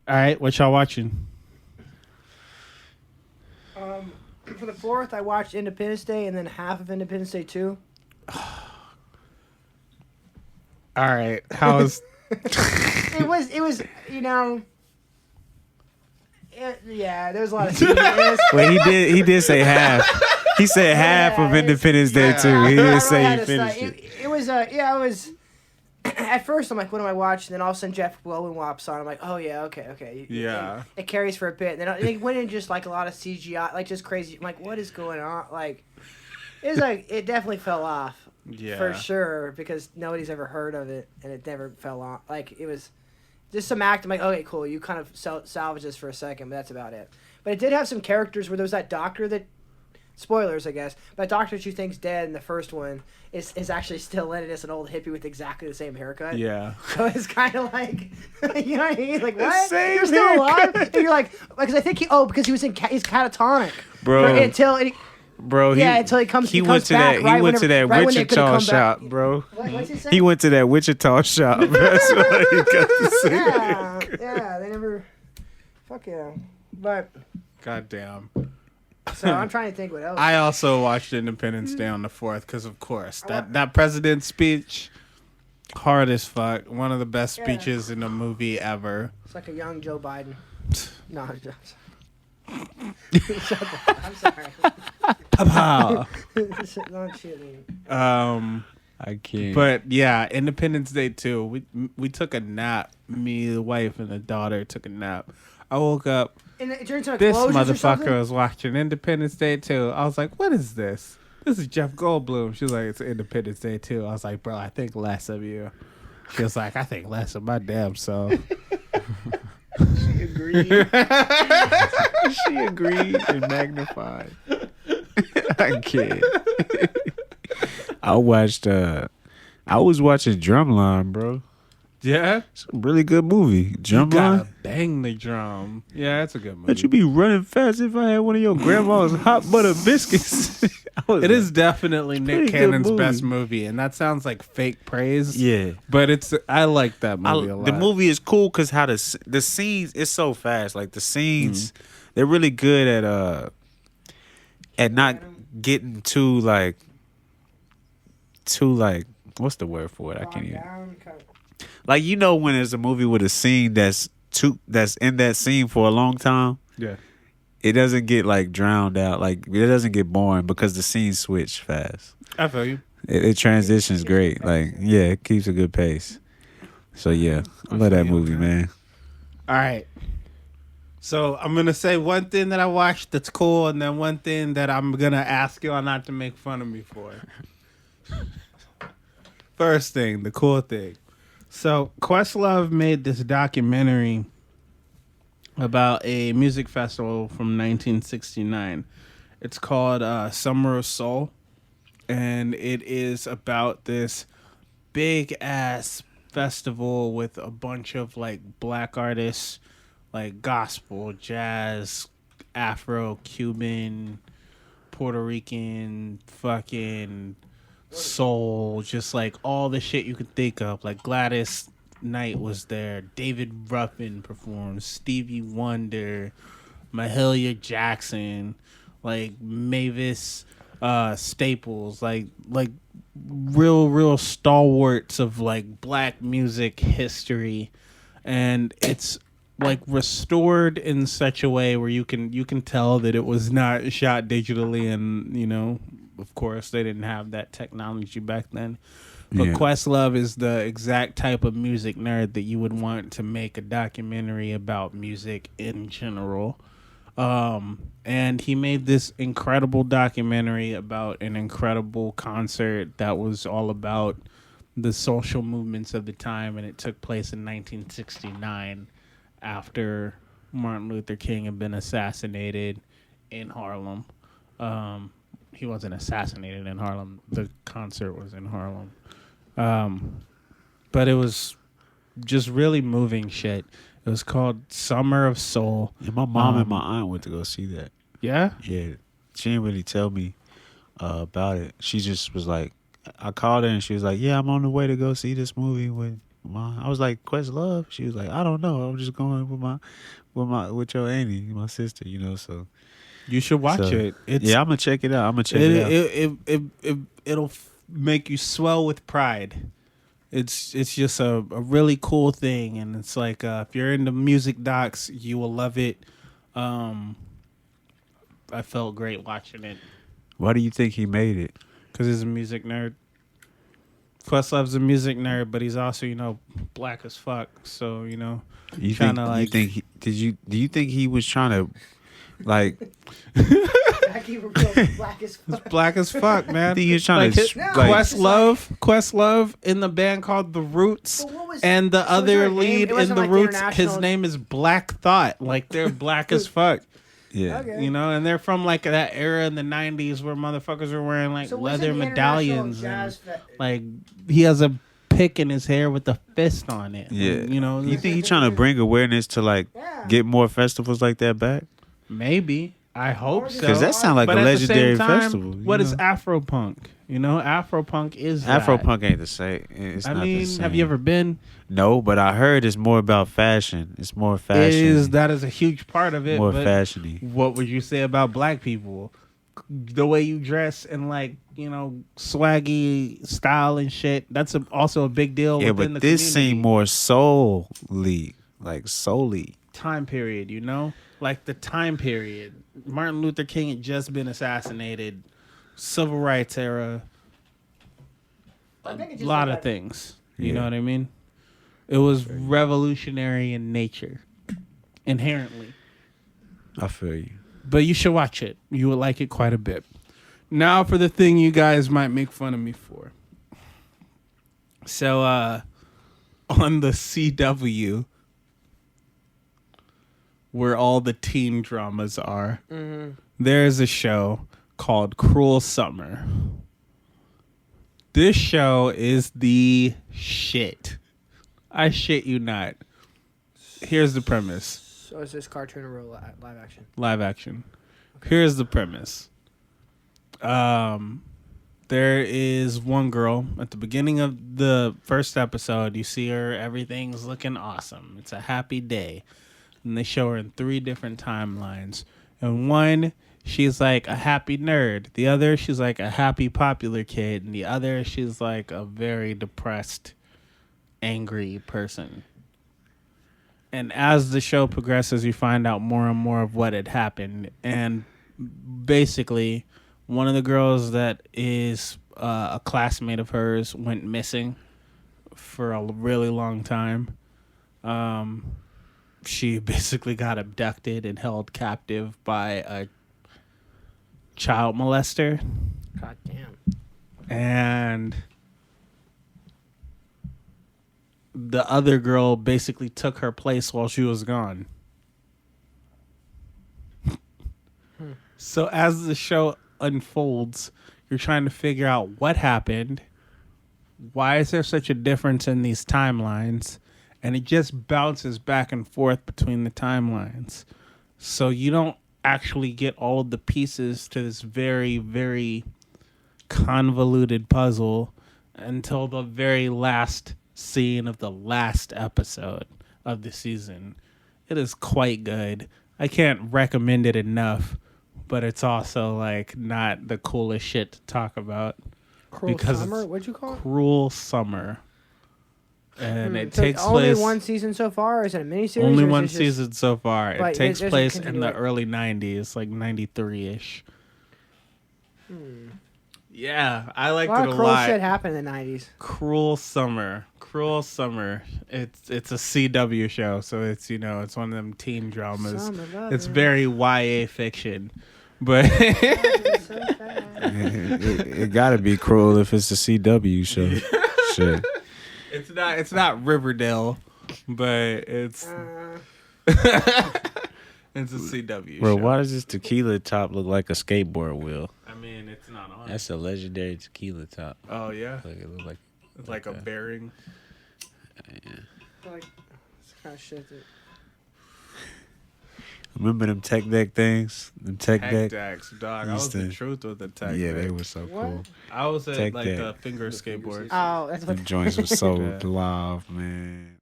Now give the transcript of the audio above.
All right, what y'all watching? For the 4th, I watched Independence Day and then half of Independence Day 2. All right, how's It was, you know. Yeah, there's a lot of serious. Well, he did say half. He said half of Independence Day too. He didn't say he finished it. It was it was. At first, I'm like, what am I watching? Then all of a sudden, Jeff Goldblum's on. I'm like, oh yeah, okay. Yeah. And it carries for a bit. Then it went in just like a lot of CGI, like just crazy. I'm like, what is going on? Like, it's like it definitely fell off. Yeah. For sure, because nobody's ever heard of it, and it never fell off. Like it was just some act. I'm like, okay, cool. You kind of salvage this for a second, but that's about it. But it did have some characters where there was that doctor that. Spoilers, I guess. But doctor that you think's dead in the first one is actually still in it as an old hippie with exactly the same haircut. Yeah. So it's kind of like, you know what I mean? Like, what? same You're still alive? haircut. And you're like, because I think because he was he's catatonic. Bro. Until Until he comes. He went to back, that. right He went to that right when they could've Wichita come shop, back. bro. What's he saying? He went to that Wichita shop. That's why he got the cigarette. Yeah, they never. Fuck yeah. But Goddamn. so I'm trying to think what else. I also watched Independence Day on the 4th because, of course, that president's speech, hard as fuck. One of the best speeches in a movie ever. It's like a young Joe Biden. No, I'm just. Shut the fuck. I'm sorry. Pow. Don't shoot me. I can't. But yeah, Independence Day 2. We took a nap. Me, the wife, and the daughter took a nap. I woke up. And it turns into This explosions or motherfucker something? was watching Independence Day 2. I was like, what is this? This is Jeff Goldblum. She was like, it's Independence Day 2. I was like, bro, I think less of you. She was like, I think less of my damn self. She agreed. She agreed and magnified. I can't. I was watching Drumline, bro. Yeah? It's a really good movie. You gotta Drumline. bang the drum. Yeah, that's a good movie. But you be running fast if I had one of your grandma's hot butter biscuits. It is definitely Nick pretty good Cannon's movie. best movie, and that sounds like fake praise. Yeah. But I like that movie a lot. The movie is cool because how the scenes, it's so fast. Like the scenes, they're really good at not getting too like what's the word for it? I can't even. Like, you know, when there's a movie with a scene that's in that scene for a long time, Yeah. it doesn't get like drowned out. Like it doesn't get boring because the scenes switch fast. I feel you. It transitions great. Like, yeah, it keeps a good pace. So yeah, I love that movie, man. All right. So I'm going to say one thing that I watched that's cool, and then one thing that I'm going to ask y'all not to make fun of me for. First thing, the cool thing. So Questlove made this documentary about a music festival from 1969. It's called Summer of Soul, and it is about this big-ass festival with a bunch of, like, black artists, like gospel, jazz, Afro, Cuban, Puerto Rican, fucking soul, just like all the shit you could think of. Like Gladys Knight was there, David Ruffin performed, Stevie Wonder, Mahalia Jackson, like Mavis Staples, like real stalwarts of like black music history. And it's like restored in such a way where you can tell that it was not shot digitally, and you know, of course they didn't have that technology back then. But Yeah. Questlove is the exact type of music nerd that you would want to make a documentary about music in general. And he made this incredible documentary about an incredible concert that was all about the social movements of the time, and it took place in 1969 after Martin Luther King had been assassinated in Harlem. He wasn't assassinated in Harlem. The concert was in Harlem. But it was just really moving shit. It was called Summer of Soul. And my mom and my aunt went to go see that. Yeah? Yeah, she didn't really tell me about it. She just was like, I called her and she was like, "Yeah, I'm on the way to go see this movie with Ma. I was like, Questlove? She was like, I don't know. I'm just going with your auntie, my sister, you know, so. You should watch So, it. It's yeah, I'm gonna check it out. I'm gonna check it out. it'll make you swell with pride. It's just a really cool thing, and it's like if you're into music docs, you will love it. I felt great watching it Why do you think he made it? because he's a music nerd. Questlove's a music nerd, but he's also black as fuck. So You trying think? to, like- You think? Do you think he was trying to, like? Jackie were real black as fuck. black as fuck, man. I think he was trying Like, to No. like. Questlove in the band called The Roots, But what was- and the so was other there a name? lead It in wasn't The like Roots, his international- name is Black Thought. Like they're black as fuck, Yeah. Okay. and they're from like that era in the '90s where motherfuckers were wearing like So wasn't leather the medallions, International and Jazz Fe- like he has a pick in his hair with a fist on it. Yeah. And, You think he's trying to bring awareness to like Yeah. get more festivals like that back? maybe. I hope so. Because that sounds like But a at the same legendary time, festival. What is Afropunk? Afropunk is Afropunk ain't the same. It's I not the mean, same. have you ever been? No, but I heard it's more about fashion. It's more fashion. That is a huge part of it. more but fashiony. what would you say about black people? The way you dress and like swaggy style and shit. That's also a big deal. Yeah, within but the this community. seemed more solely, like solely. Time period. Like the time period. Martin Luther King had just been assassinated. Civil rights era. I think it A just lot like of that- things. You Yeah. know what I mean? It was revolutionary in nature, inherently. I feel you. But you should watch it. You would like it quite a bit. Now for the thing you guys might make fun of me for. So, on the CW, where all the teen dramas are, there's a show called Cruel Summer. This show is the shit. I shit you not. Here's the premise. So is this cartoon or live action? Live action. Here's the premise. There is one girl at the beginning of the first episode. You see her, everything's looking awesome. It's a happy day. And they show her in 3 different timelines. And one, she's like a happy nerd. The other, she's like a happy popular kid. And the other, she's like a very depressed, angry person. And as the show progresses, you find out more and more of what had happened. And basically, one of the girls that is a classmate of hers went missing for a really long time. She basically got abducted and held captive by a child molester. God damn. And the other girl basically took her place while she was gone. So as the show unfolds, you're trying to figure out what happened. Why is there such a difference in these timelines? And it just bounces back and forth between the timelines. So you don't actually get all of the pieces to this very, very convoluted puzzle until the very last scene of the last episode of the season. It is quite good. I can't recommend it enough, but it's also like not the coolest shit to talk about. Cruel Because Summer? it's What'd you call it? Cruel Summer. And it So takes only place one season so far, or is it a miniseries? only or is one it just- season so far. But It takes there's a place in the continuation. early 90s, like 93-ish. Yeah, I liked A lot it of a cruel lot. shit happened in the 90s. Cruel Summer. It's a CW show, so it's it's one of them teen dramas. Summer love It's it. very YA fiction, but So fast. It gotta be cruel if it's a CW show. Shit. it's not Riverdale, but it's it's a CW Bro, show. why does this tequila top look like a skateboard wheel? I mean, it's not on. That's a legendary tequila top. Oh yeah, Like it look like it's like a bearing. Like, it's kind of shit that... Remember them tech deck things? Them tech Tech deck. decks, dog. I was Used the to- truth with the tech. Yeah, they deck. were so What? cool. I was at Tech like deck. the finger skateboards. Oh, that's what. Them joints were so Yeah. live, man.